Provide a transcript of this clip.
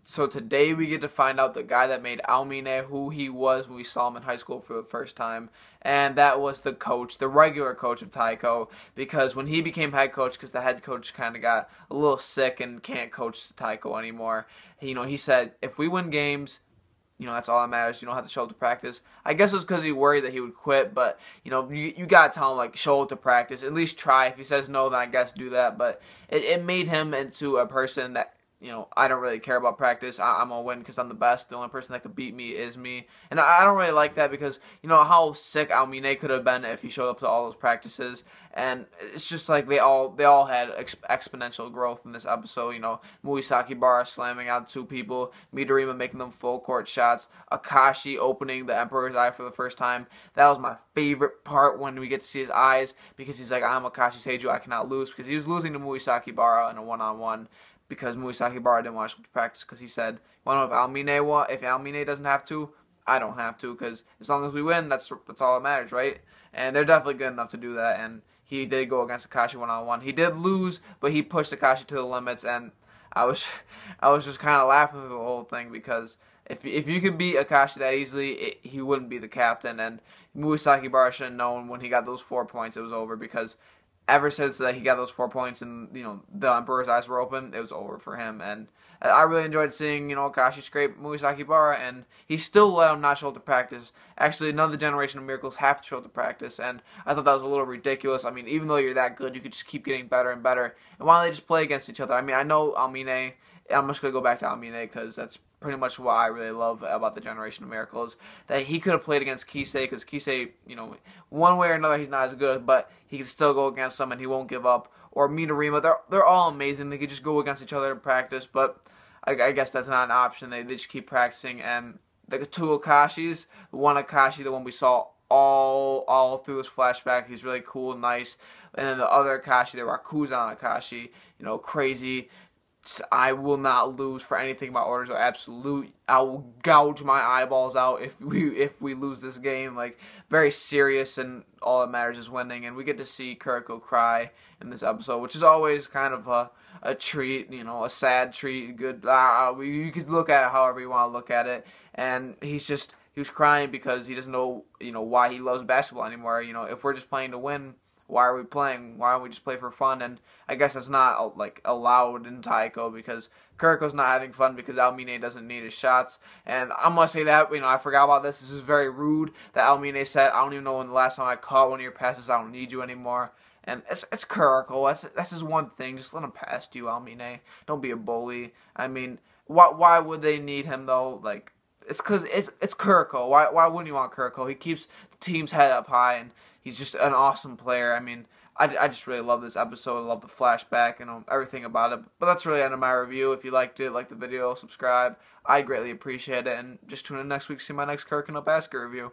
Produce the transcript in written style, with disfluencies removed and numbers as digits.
So today we get to find out the guy that made Aomine who he was when we saw him in high school for the first time. And that was the coach, the regular coach of Taiko. Because when he became head coach, because the head coach kind of got a little sick and can't coach Taiko anymore, he said, if we win games, that's all that matters. You don't have to show up to practice. I guess it was because he worried that he would quit, but, you got to tell him, like, show up to practice. At least try. If he says no, then I guess do that. But it made him into a person that, I don't really care about practice. I'm going to win because I'm the best. The only person that could beat me is me. And I don't really like that because, how sick Aomine could have been if he showed up to all those practices. And it's just like they all had exponential growth in this episode. Muisakibara slamming out two people, Midorima making them full court shots, Akashi opening the Emperor's Eye for the first time. That was my favorite part when we get to see his eyes because he's like, I'm Akashi Seiju, I cannot lose, because he was losing to Muisakibara in a one-on-one. Because Muisakibara didn't want to go to practice because he said, well, if Aomine doesn't have to, I don't have to, because as long as we win, that's all that matters, right? And they're definitely good enough to do that, and he did go against Akashi one-on-one. He did lose, but he pushed Akashi to the limits, and I was just kind of laughing through the whole thing because if you could beat Akashi that easily, he wouldn't be the captain, and Muisakibara should have known when he got those 4 points it was over because ever since that he got those 4 points and the Emperor's eyes were open, it was over for him. And I really enjoyed seeing Akashi scrape Muisakibara, and he still let him not show up to practice. Actually, none of the Generation of Miracles have to show up to practice, and I thought that was a little ridiculous. I mean, even though you're that good, you could just keep getting better and better. And why don't they just play against each other? I mean, I know Aomine. I'm just gonna go back to Aomine because that's pretty much what I really love about the Generation of Miracles. That he could have played against Kisei, because Kisei, one way or another he's not as good, but he can still go against them and he won't give up. Or Midorima, they're all amazing. They could just go against each other in practice, but I guess that's not an option. They just keep practicing. And the two Akashis, one Akashi, the one we saw all through this flashback, he's really cool and nice. And then the other Akashi, the Rakuzan Akashi, crazy. I will not lose for anything. My orders are absolute. I will gouge my eyeballs out if we lose this game. Like, very serious, and all that matters is winning. And we get to see Kuroko cry in this episode, which is always kind of a treat, a sad treat. Good. You could look at it however you want to look at it. And he was crying because he doesn't know why he loves basketball anymore. If we're just playing to win, why are we playing? Why don't we just play for fun? And I guess that's not allowed in Taiko because Kuroko's not having fun because Aomine doesn't need his shots. And I'm gonna say that I forgot about this. This is very rude that Aomine said. I don't even know when the last time I caught one of your passes. I don't need you anymore. And it's Kuroko. That's his one thing. Just let him pass to you, Aomine. Don't be a bully. I mean, why would they need him though? Like, it's because it's Kuroko. Why wouldn't you want Kuroko? He keeps the team's head up high, and he's just an awesome player. I mean, I just really love this episode. I love the flashback and everything about it. But that's really the end of my review. If you liked it, like the video, subscribe. I'd greatly appreciate it. And just tune in next week to see my next Kuroko no Basket review.